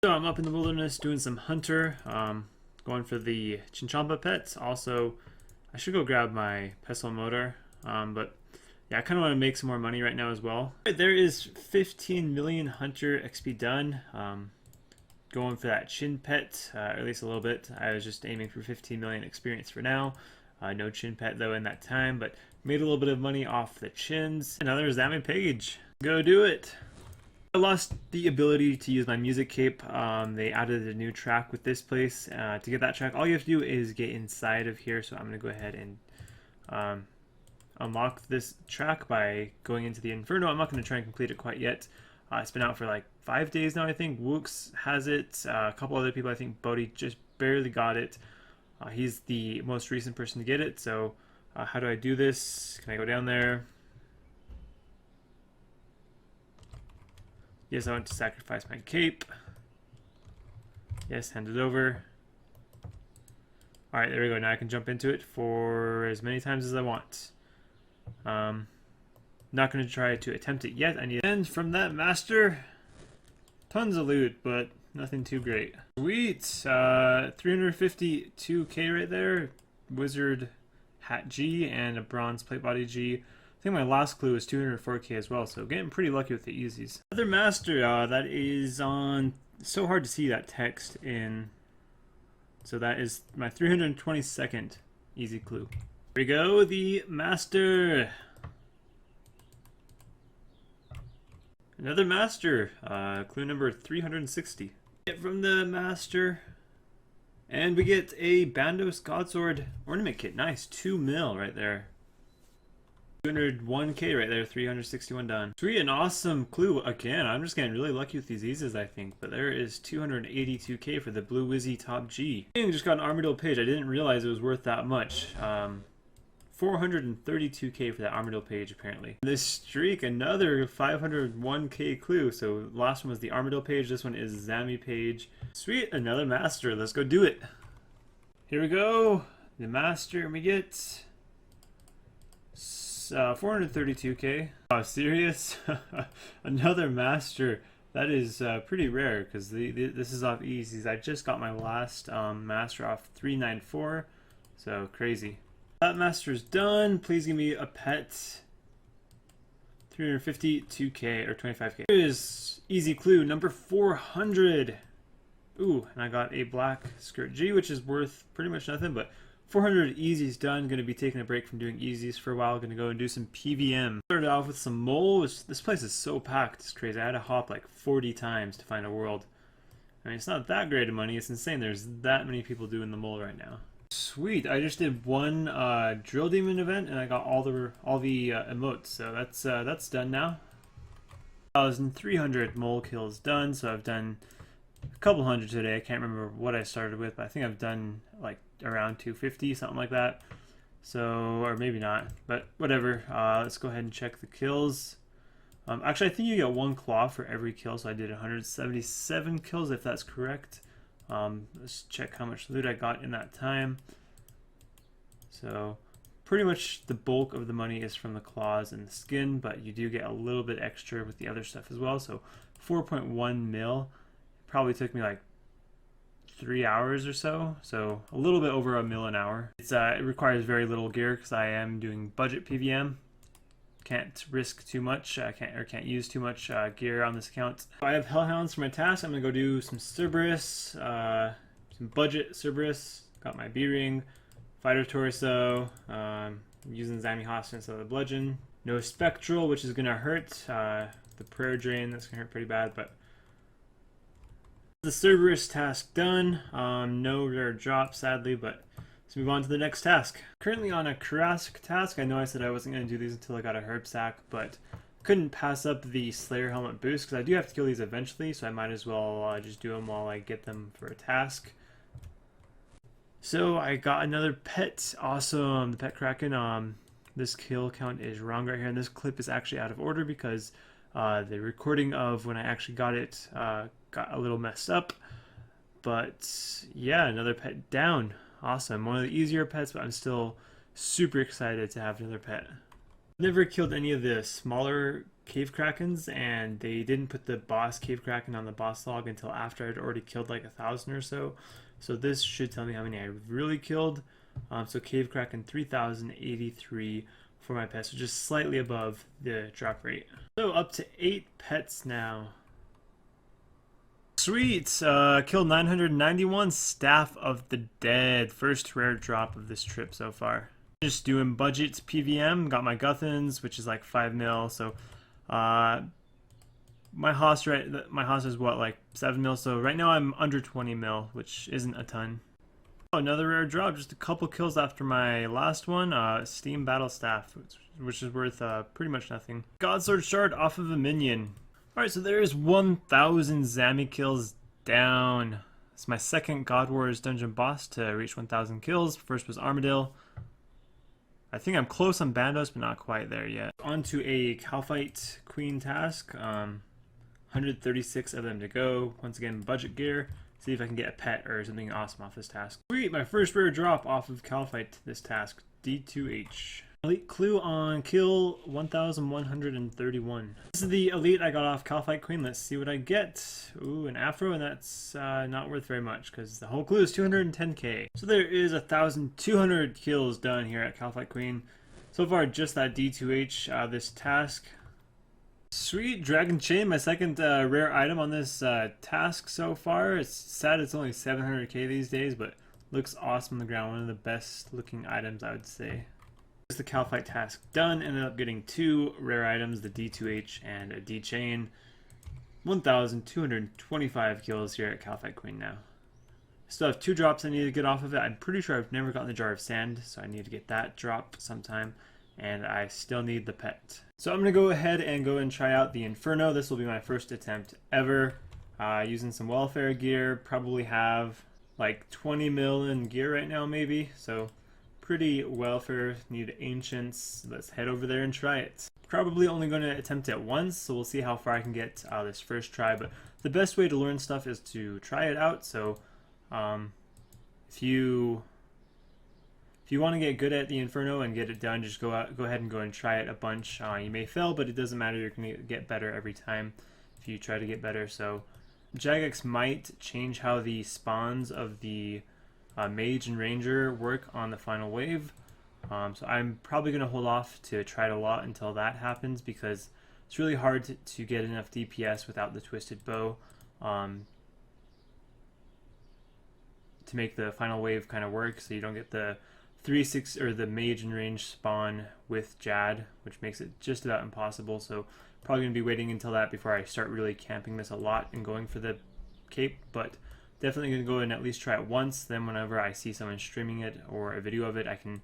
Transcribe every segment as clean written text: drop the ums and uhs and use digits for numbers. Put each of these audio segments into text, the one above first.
So I'm up in the wilderness doing some hunter, going for the chinchompa pets. Also, I should go grab my pestle motor, but yeah, I kind of want to make some more money right now as well. There is 15 million hunter XP done. Going for that chin pet, or at least a little bit. I was just aiming for 15 million experience for now. No chin pet though in that time, but made a little bit of money off the chins. Another Zami page. Go do it! I lost the ability to use my music cape. They added a new track with this place. To get that track, all you have to do is get inside of here. So I'm going to go ahead and unlock this track by going into the Inferno. I'm not going to try and complete it quite yet. It's been out for like 5 days now, I think. Wooks has it. A couple other people, I think Bodhi just barely got it. He's the most recent person to get it. So how do I do this? Can I go down there? Yes, I want to sacrifice my cape. Yes, hand it over. Alright, there we go. Now I can jump into it for as many times as I want. Not going to try to attempt it yet. I need and from that master. Tons of loot, but nothing too great. Sweet! 352k right there. Wizard hat G and a bronze plate body G. I think my last clue was 204k as well, so getting pretty lucky with the easies. Other master, that is on... So hard to see that text in... So that is my 322nd easy clue. Here we go, the master. Another master, clue number 360. Get from the master. And we get a Bandos Godsword ornament kit. Nice, 2 mil right there. 201k right there, 361 done. Sweet, an awesome clue again. I'm just getting really lucky with these eases, I think. But there is 282k for the Blue Wizzy Top G. I just got an Armadillo page. I didn't realize it was worth that much. 432k for that Armadillo page, apparently. This streak, another 501k clue. So last one was the Armadillo page. This one is Zami page. Sweet, another master. Let's go do it. Here we go. The master, and we get... 432k. Oh, serious? Another master. That is pretty rare because this is off easies. I just got my last master off 394, so crazy. That master's done. Please give me a pet. 352k or 25k. Here is easy clue number 400. Ooh, and I got a black skirt G, which is worth pretty much nothing, but 400 easies done. Going to be taking a break from doing easies for a while. Going to go and do some PVM. Started off with some mole. This place is so packed. It's crazy. I had to hop like 40 times to find a world. I mean, it's not that great of money. It's insane. There's that many people doing the mole right now. Sweet. I just did one drill demon event and I got all the emotes. So that's done now. 1,300 mole kills done. So I've done a couple hundred today. I can't remember what I started with, but I think I've done like around 250, something like that. So, or maybe not, but whatever. Let's go ahead and check the kills. Actually, I think you get 1 claw for every kill, so I did 177 kills if that's correct. Let's check how much loot I got in that time. So pretty much the bulk of the money is from the claws and the skin, but you do get a little bit extra with the other stuff as well. So 4.1 mil. Probably took me like 3 hours or so, so a little bit over a mil an hour. It requires very little gear because I am doing budget PVM. Can't risk too much. I can't use too much gear on this account. I have Hellhounds for my task. I'm gonna go do some Cerberus, some budget Cerberus. Got my B-ring, fighter torso. Using Zami Hostage instead of the bludgeon. No spectral, which is gonna hurt. The prayer drain, that's gonna hurt pretty bad, but. The Cerberus task done. No rare drop, sadly, but let's move on to the next task. Currently on a Karask task. I know I said I wasn't going to do these until I got a herb sack, but couldn't pass up the Slayer helmet boost because I do have to kill these eventually, so I might as well just do them while I get them for a task. So I got another pet. Awesome, the pet Kraken. This kill count is wrong right here, and this clip is actually out of order because the recording of when I actually got it got a little messed up. But yeah, another pet down. Awesome. One of the easier pets, but I'm still super excited to have another pet. Never killed any of the smaller cave krakens, and they didn't put the boss cave kraken on the boss log until after I'd already killed like 1,000 or so. So this should tell me how many I really killed. So cave kraken 3,083 for my pets, so just slightly above the drop rate. So up to 8 pets now. Sweet! Killed 991, Staff of the Dead. First rare drop of this trip so far. Just doing budget PVM, got my Guthans, which is like 5 mil, so my hoss is what, like 7 mil, so right now I'm under 20 mil, which isn't a ton. Oh, another rare drop, just a couple kills after my last one, Steam Battle Staff, which is worth pretty much nothing. Godsword Shard off of a minion. Alright, so there is 1,000 Zami kills down. It's my second God Wars dungeon boss to reach 1,000 kills. First was Armadillo. I think I'm close on Bandos, but not quite there yet. On to a Kalphite Queen task. 136 of them to go. Once again, budget gear. See if I can get a pet or something awesome off this task. Sweet, my first rare drop off of Kalphite this task. D2H. Elite clue on kill 1,131. This is the elite I got off Kalphite Queen. Let's see what I get. Ooh, an afro, and that's not worth very much because the whole clue is 210k. So there is 1,200 kills done here at Kalphite Queen. So far, just that D2H, this task. Sweet, Dragon Chain, my second rare item on this task so far. It's sad it's only 700k these days, but looks awesome on the ground. One of the best looking items, I would say. The Kalphite task done. Ended up getting 2 rare items, the D2H and a D chain. 1,225 kills here at Kalphite Queen now. Still have 2 drops I need to get off of it. I'm pretty sure I've never gotten the Jar of Sand, so I need to get that drop sometime. And I still need the pet. So I'm going to go ahead and try out the Inferno. This will be my first attempt ever. Using some welfare gear. Probably have like 20 mil in gear right now maybe. So pretty welfare, need ancients. Let's head over there and try it. Probably only going to attempt it once, so we'll see how far I can get this first try, but the best way to learn stuff is to try it out. So if you want to get good at the Inferno and get it done, just go ahead and go and try it a bunch. You may fail, but it doesn't matter, you're going to get better every time if you try to get better. So Jagex might change how the spawns of the Mage and Ranger work on the final wave, so I'm probably going to hold off to try it a lot until that happens, because it's really hard to get enough DPS without the Twisted Bow to make the final wave kind of work, so you don't get the 3-6 or the Mage and Range spawn with Jad, which makes it just about impossible. So probably going to be waiting until that before I start really camping this a lot and going for the cape, but definitely going to go and at least try it once. Then whenever I see someone streaming it or a video of it, I can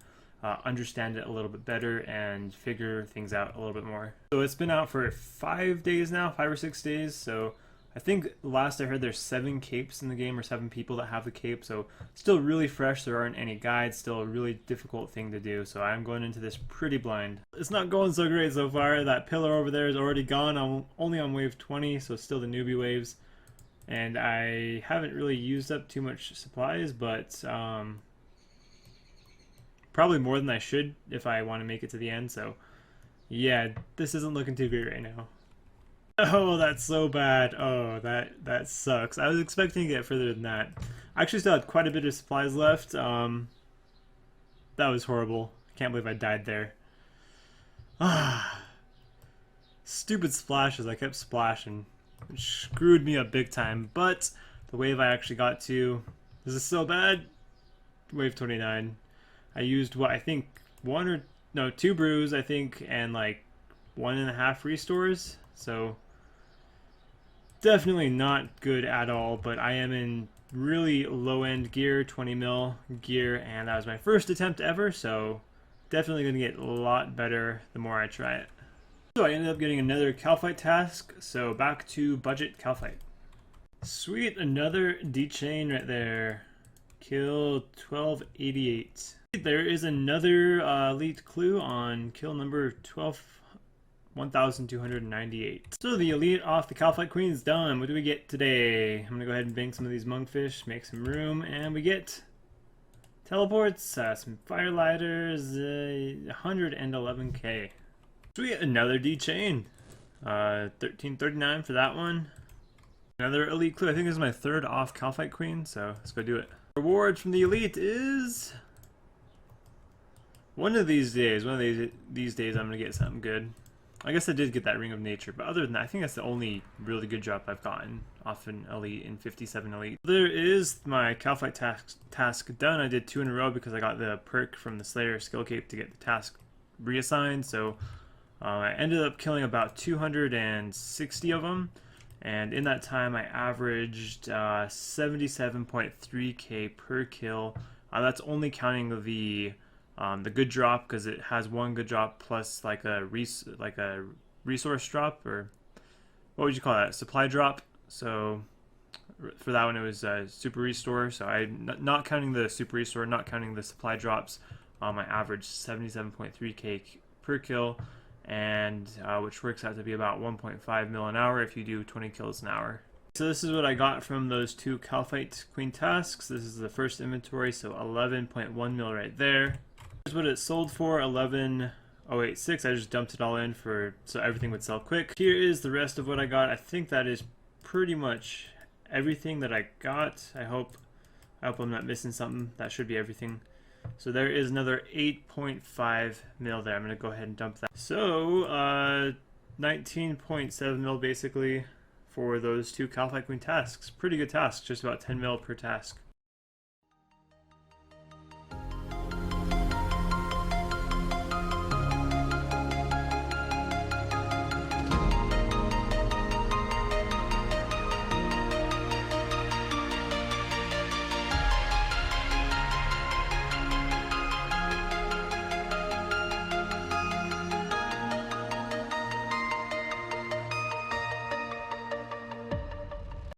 understand it a little bit better and figure things out a little bit more. So it's been out for 5 days now, 5 or 6 days. So I think last I heard there's 7 capes in the game, or 7 people that have the cape. So still really fresh. There aren't any guides. Still a really difficult thing to do. So I'm going into this pretty blind. It's not going so great so far. That pillar over there is already gone. I'm only on wave 20, so still the newbie waves. And I haven't really used up too much supplies, but probably more than I should if I want to make it to the end. So yeah, this isn't looking too great right now. Oh, that's so bad. Oh, that sucks. I was expecting to get further than that. I actually still had quite a bit of supplies left. That was horrible. I can't believe I died there. Ah, stupid splashes. I kept splashing. It screwed me up big time, but the wave I actually got to, this is so bad. Wave 29. I used what I think 2 brews, I think, and like 1.5 restores. So definitely not good at all, but I am in really low end gear, 20 mil gear, and that was my first attempt ever, so definitely going to get a lot better the more I try it. So I ended up getting another Kalphite task, so back to budget Kalphite. Sweet, another D-chain right there. Kill 1288. There is another elite clue on kill number 1298. So the elite off the Kalphite Queen is done. What do we get today? I'm going to go ahead and bank some of these monkfish, make some room, and we get teleports, some firelighters, 111k. Sweet, another D-chain. 1339 for that one. Another elite clue. I think this is my third off Kalphite Queen, so let's go do it. Rewards from the elite is one of these days. One of these days, I'm gonna get something good. I guess I did get that Ring of Nature, but other than that, I think that's the only really good drop I've gotten off an elite in 57 elite. There is my Kalphite task done. I did 2 in a row because I got the perk from the Slayer skill cape to get the task reassigned. So I ended up killing about 260 of them, and in that time I averaged 77.3k per kill. That's only counting the good drop, because it has one good drop plus like a resource drop, or what would you call that? Supply drop. So for that one it was super restore. So not counting the super restore, not counting the supply drops, I averaged 77.3k per kill, and which works out to be about 1.5 mil an hour if you do 20 kills an hour. So this is what I got from those 2 Kalphite Queen tasks. This is the first inventory, so 11.1 mil right there. Here's what it sold for, 11,086. I just dumped it all in so everything would sell quick. Here is the rest of what I got. I think that is pretty much everything that I got. I hope I'm not missing something. That should be everything. So there is another 8.5 mil there. I'm gonna go ahead and dump that. So 19.7 mil basically for those 2 Kalphite Queen tasks. Pretty good tasks, just about 10 mil per task.